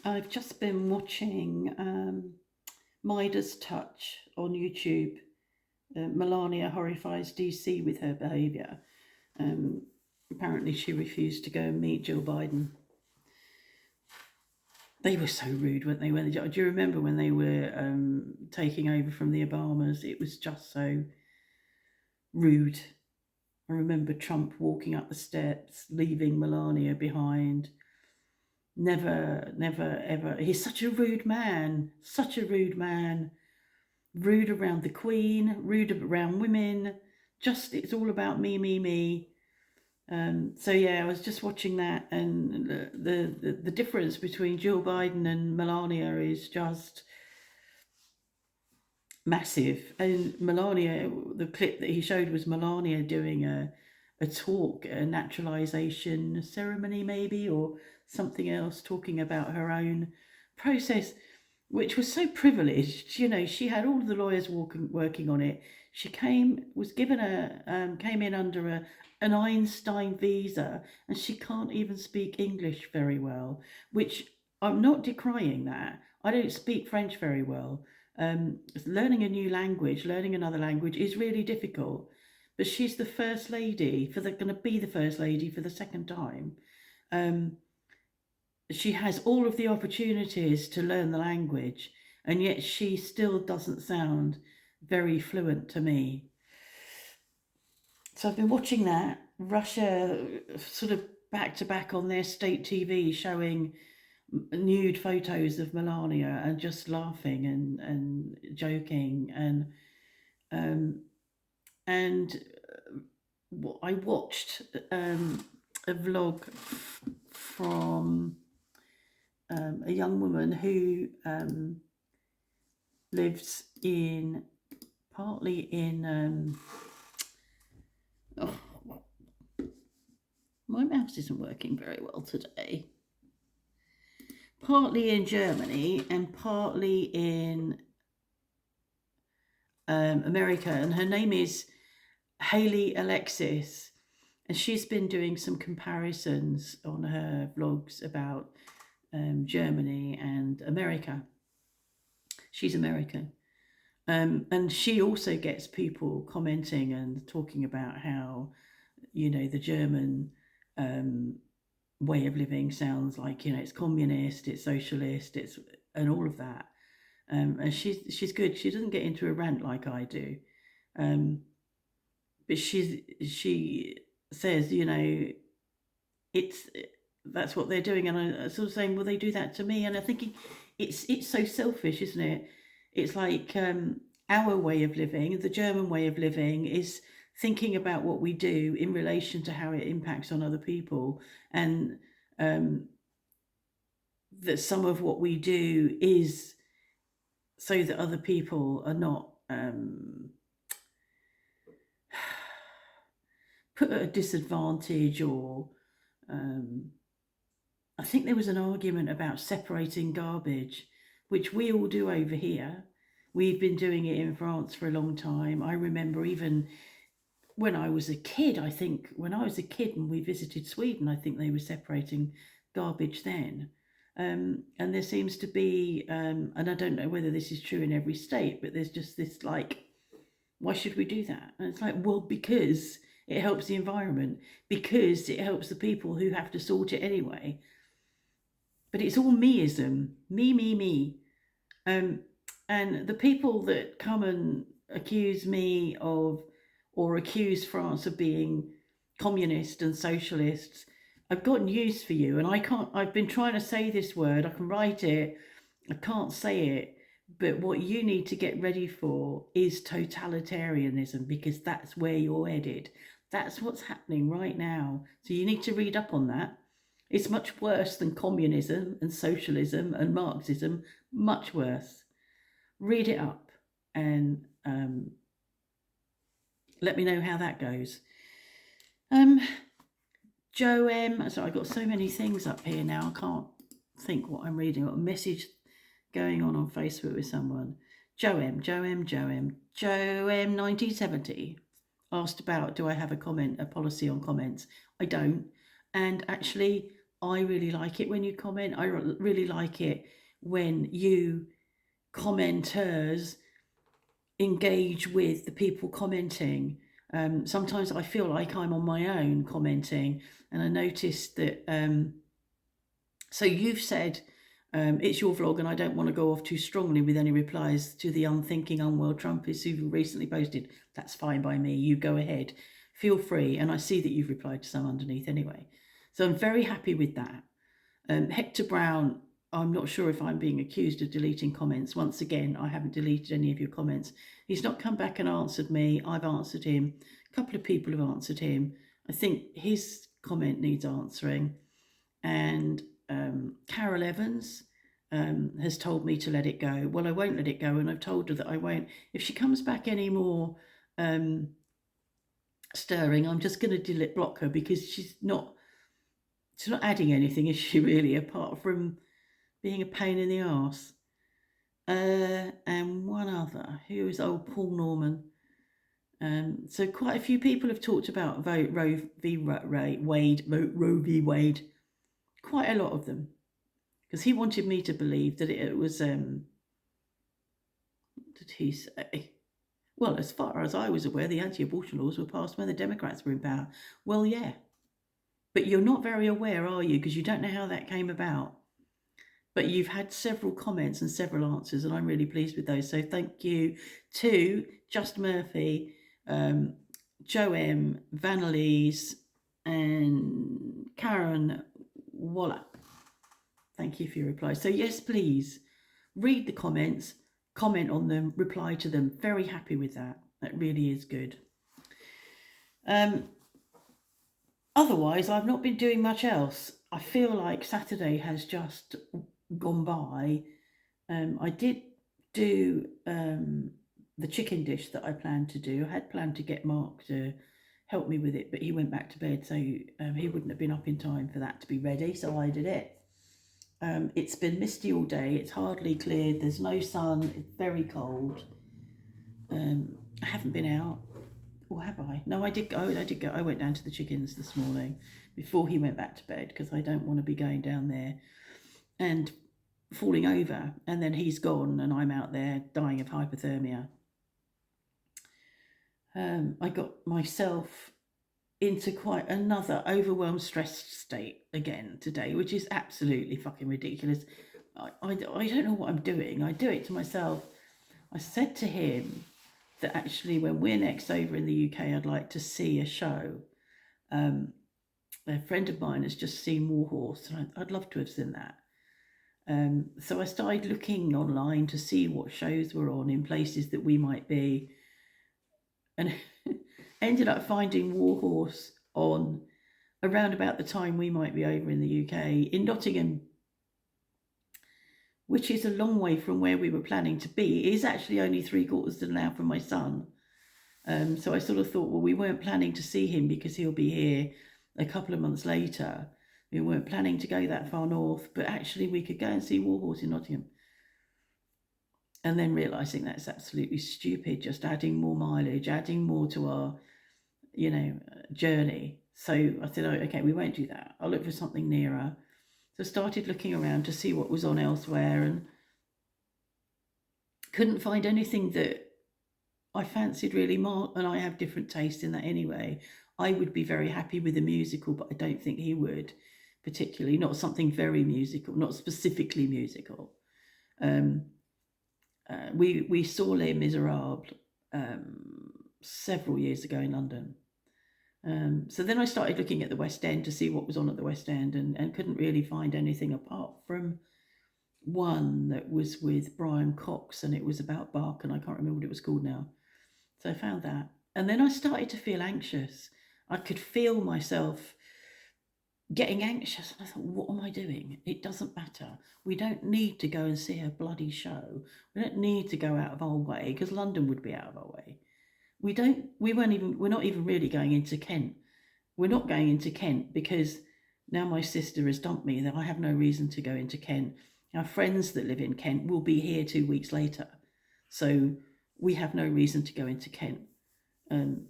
I've just been watching Midas Touch on YouTube. Melania horrifies DC with her behaviour. Um, Apparently, she refused to go and meet Joe Biden. They were so rude, weren't they? Do you remember when they were taking over from the Obamas? It was just so rude. I remember Trump walking up the steps, leaving Melania behind. Never, never, ever. He's such a rude man. Such a rude man. Rude around the Queen, rude around women. Just, it's all about me, me, me. So yeah, I was just watching that, and the difference between Jill Biden and Melania is just massive. And Melania, the clip that he showed was Melania doing a talk, a naturalization ceremony maybe, or something else, talking about her own process, which was so privileged. You know, she had all of the lawyers working on it. She came in under an Einstein visa, and she can't even speak English very well, which I'm not decrying that. I don't speak French very well. Learning a new language, learning another language is really difficult. But she's the first lady going to be the first lady for the second time. Um, she has all of the opportunities to learn the language, and yet she still doesn't sound very fluent to me. So I've been watching that. Russia sort of back to back on their state TV showing nude photos of Melania and just laughing and joking um, and I watched a vlog from a young woman who lives in partly in oh, my mouse isn't working very well today. Partly in Germany and partly in America, and her name is Haley Alexis, and she's been doing some comparisons on her vlogs about Germany and America. She's American. And she also gets people commenting and talking about how, you know, the German way of living sounds like, you know, it's communist, it's socialist, it's and all of that. And she's good. She doesn't get into a rant like I do, but she says, you know, it's that's what they're doing, and I sort of saying, well, they do that to me, and I'm thinking, it's so selfish, isn't it? It's like our way of living, the German way of living, is thinking about what we do in relation to how it impacts on other people, and that some of what we do is so that other people are not put at a disadvantage, or I think there was an argument about separating garbage, which we all do over here. We've been doing it in France for a long time. I remember even when I was a kid, I think when I was a kid and we visited Sweden, I think they were separating garbage then. And there seems to be, and I don't know whether this is true in every state, but there's just this like, why should we do that? And it's like, well, because it helps the environment, because it helps the people who have to sort it anyway. But it's all meism, me, me, me. Um, and the people that come and accuse me of, or accuse France of being communist and socialists, I've got news for you. And I've been trying to say this word, I can write it, I can't say it. But what you need to get ready for is totalitarianism, because that's where you're headed. That's what's happening right now. So you need to read up on that. It's much worse than communism and socialism and Marxism, much worse. Read it up and let me know how that goes. Joe M. So I've got so many things up here now, I can't think what I'm reading. Got a message going on Facebook with someone. Joe M. 1970 asked about, do I have a policy on comments? I don't. And actually, I really like it when you comment. I really like it when you commenters engage with the people commenting. Sometimes I feel like I'm on my own commenting, and I noticed that. So you've said it's your vlog, and I don't want to go off too strongly with any replies to the unthinking, unwell Trumpists who recently posted. That's fine by me. You go ahead. Feel free. And I see that you've replied to some underneath anyway. So I'm very happy with that. Hector Brown, I'm not sure if I'm being accused of deleting comments. Once again, I haven't deleted any of your comments. He's not come back and answered me. I've answered him. A couple of people have answered him. I think his comment needs answering. And Carol Evans has told me to let it go. Well, I won't let it go, and I've told her that I won't. If she comes back any more stirring, I'm just going to block her, because she's not adding anything, is she, really, apart from being a pain in the arse. And one other, who is Paul Norman. So quite a few people have talked about Roe v. Wade. Quite a lot of them, because he wanted me to believe that it was. What did he say? Well, as far as I was aware, the anti-abortion laws were passed when the Democrats were in power. Well, yeah. But you're not very aware, are you? Because you don't know how that came about. But you've had several comments and several answers, and I'm really pleased with those. So thank you to Just Murphy, Joe M, Vanelise, and Karen Waller. Thank you for your reply. So yes, please read the comments, comment on them, reply to them. Very happy with that. That really is good. Otherwise, I've not been doing much else. I feel like Saturday has just gone by. I did do the chicken dish that I planned to do. I had planned to get Mark to help me with it, but he went back to bed, so he wouldn't have been up in time for that to be ready, so I did it. It's been misty all day. It's hardly cleared. There's no sun. It's very cold. I haven't been out. Or have I? No, I did go. I went down to the chickens this morning before he went back to bed, because I don't want to be going down there and falling over, and then he's gone and I'm out there dying of hypothermia. I got myself into quite another overwhelmed, stressed state again today, which is absolutely fucking ridiculous. I don't know what I'm doing. I do it to myself. I said to him that actually when we're next over in the UK, I'd like to see a show. A friend of mine has just seen Warhorse, and I'd love to have seen that. So I started looking online to see what shows were on in places that we might be, and ended up finding Warhorse on around about the time we might be over in the UK, in Nottingham, which is a long way from where we were planning to be. It is actually only 3/4 of an hour from my son. So I sort of thought, well, we weren't planning to see him because he'll be here a couple of months later. We weren't planning to go that far north, but actually we could go and see Warhorse in Nottingham. And then realising that's absolutely stupid, just adding more mileage, adding more to our, journey. So I said, oh, okay, we won't do that. I'll look for something nearer. So I started looking around to see what was on elsewhere, and couldn't find anything that I fancied really. Mark and I have different taste in that anyway. I would be very happy with a musical, but I don't think he would, particularly not something very musical, not specifically musical. We saw Les Miserables several years ago in London. So then I started looking at the West End to see what was on at the West End, and couldn't really find anything apart from one that was with Brian Cox, and it was about Bach, and I can't remember what it was called now. So I found that. And then I started to feel anxious. I could feel myself getting anxious. And I thought, what am I doing? It doesn't matter. We don't need to go and see a bloody show. We don't need to go out of our way, because London would be out of our way. We're not even really going into Kent. We're not going into Kent because now my sister has dumped me, that I have no reason to go into Kent. Our friends that live in Kent will be here 2 weeks later. So we have no reason to go into Kent. And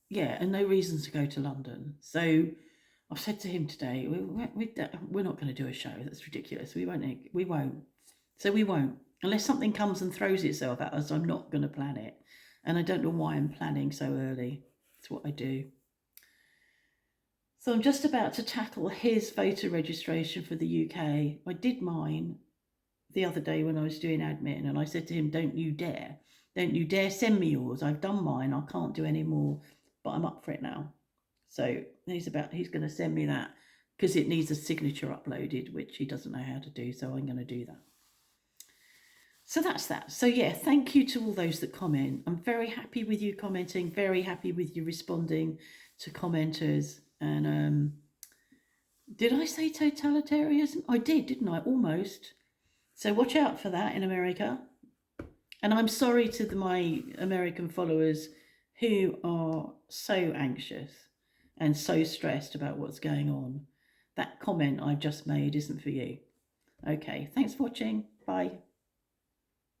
no reason to go to London. So I've said to him today, we're not going to do a show. That's ridiculous. We won't. So we won't. Unless something comes and throws itself at us, I'm not going to plan it. And I don't know why I'm planning so early. It's what I do. So I'm just about to tackle his voter registration for the UK. I did mine the other day when I was doing admin, and I said to him, don't you dare send me yours. I've done mine. I can't do any more, but I'm up for it now. So he's going to send me that because it needs a signature uploaded, which he doesn't know how to do. So I'm going to do that. So that's that. So yeah, thank you to all those that comment. I'm very happy with you commenting, very happy with you responding to commenters. And did I say totalitarianism? I did, didn't I? Almost. So watch out for that in America. And I'm sorry to my American followers who are so anxious and so stressed about what's going on. That comment I just made isn't for you. Okay, thanks for watching. Bye.